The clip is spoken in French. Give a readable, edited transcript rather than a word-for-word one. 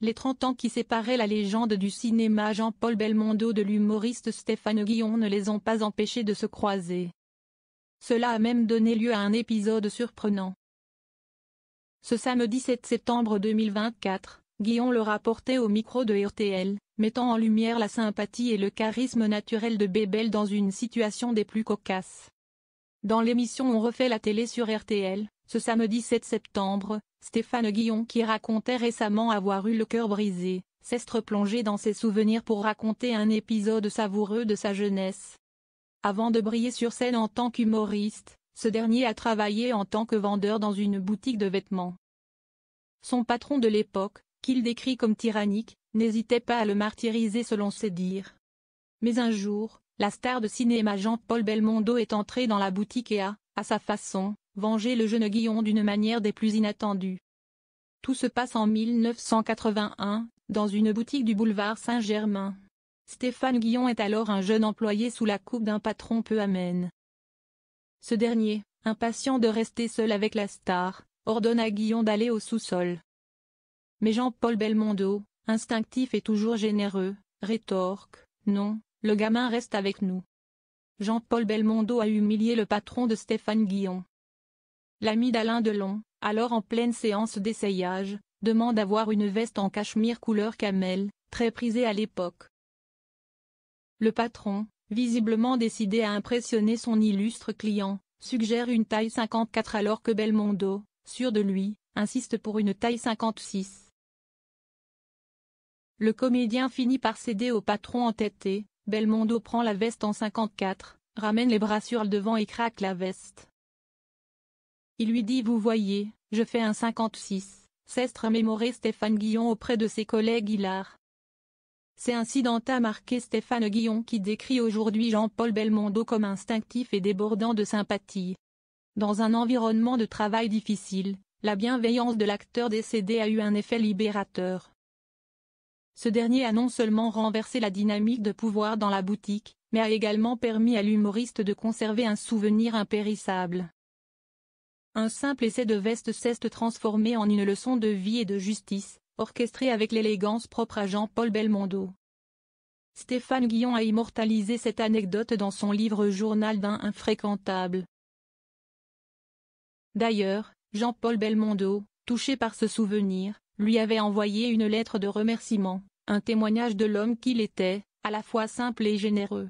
les 30 ans qui séparaient la légende du cinéma Jean-Paul Belmondo de l'humoriste Stéphane Guillon ne les ont pas empêchés de se croiser. Cela a même donné lieu à un épisode surprenant. Ce samedi 7 septembre 2024, Guillon le rapportait au micro de RTL, mettant en lumière la sympathie et le charisme naturel de Bébel dans une situation des plus cocasses. Dans l'émission On refait la télé sur RTL, ce samedi 7 septembre, Stéphane Guillon, qui racontait récemment avoir eu le cœur brisé, s'est replongé dans ses souvenirs pour raconter un épisode savoureux de sa jeunesse. Avant de briller sur scène en tant qu'humoriste, ce dernier a travaillé en tant que vendeur dans une boutique de vêtements. Son patron de l'époque, qu'il décrit comme tyrannique, n'hésitait pas à le martyriser selon ses dires. Mais un jour, la star de cinéma Jean-Paul Belmondo est entré dans la boutique et a, à sa façon, vengé le jeune Guillon d'une manière des plus inattendues. Tout se passe en 1981, dans une boutique du boulevard Saint-Germain. Stéphane Guillon est alors un jeune employé sous la coupe d'un patron peu amène. Ce dernier, impatient de rester seul avec la star, ordonne à Guillon d'aller au sous-sol. Mais Jean-Paul Belmondo, instinctif et toujours généreux, rétorque « Non, le gamin reste avec nous ». Jean-Paul Belmondo a humilié le patron de Stéphane Guillon. L'ami d'Alain Delon, alors en pleine séance d'essayage, demande à voir une veste en cachemire couleur camel, très prisée à l'époque. Le patron, visiblement décidé à impressionner son illustre client, suggère une taille 54 alors que Belmondo, sûr de lui, insiste pour une taille 56. Le comédien finit par céder au patron entêté, Belmondo prend la veste en 54, ramène les bras sur le devant et craque la veste. Il lui dit « Vous voyez, je fais un 56 », s'est remémoré Stéphane Guillon auprès de ses collègues hilars. C'est incident a marqué Stéphane Guillon qui décrit aujourd'hui Jean-Paul Belmondo comme instinctif et débordant de sympathie. Dans un environnement de travail difficile, la bienveillance de l'acteur décédé a eu un effet libérateur. Ce dernier a non seulement renversé la dynamique de pouvoir dans la boutique, mais a également permis à l'humoriste de conserver un souvenir impérissable. Un simple essai de veste s'est transformé en une leçon de vie et de justice, orchestrée avec l'élégance propre à Jean-Paul Belmondo. Stéphane Guillon a immortalisé cette anecdote dans son livre Journal d'un infréquentable. D'ailleurs, Jean-Paul Belmondo, touché par ce souvenir, lui avait envoyé une lettre de remerciement, un témoignage de l'homme qu'il était, à la fois simple et généreux.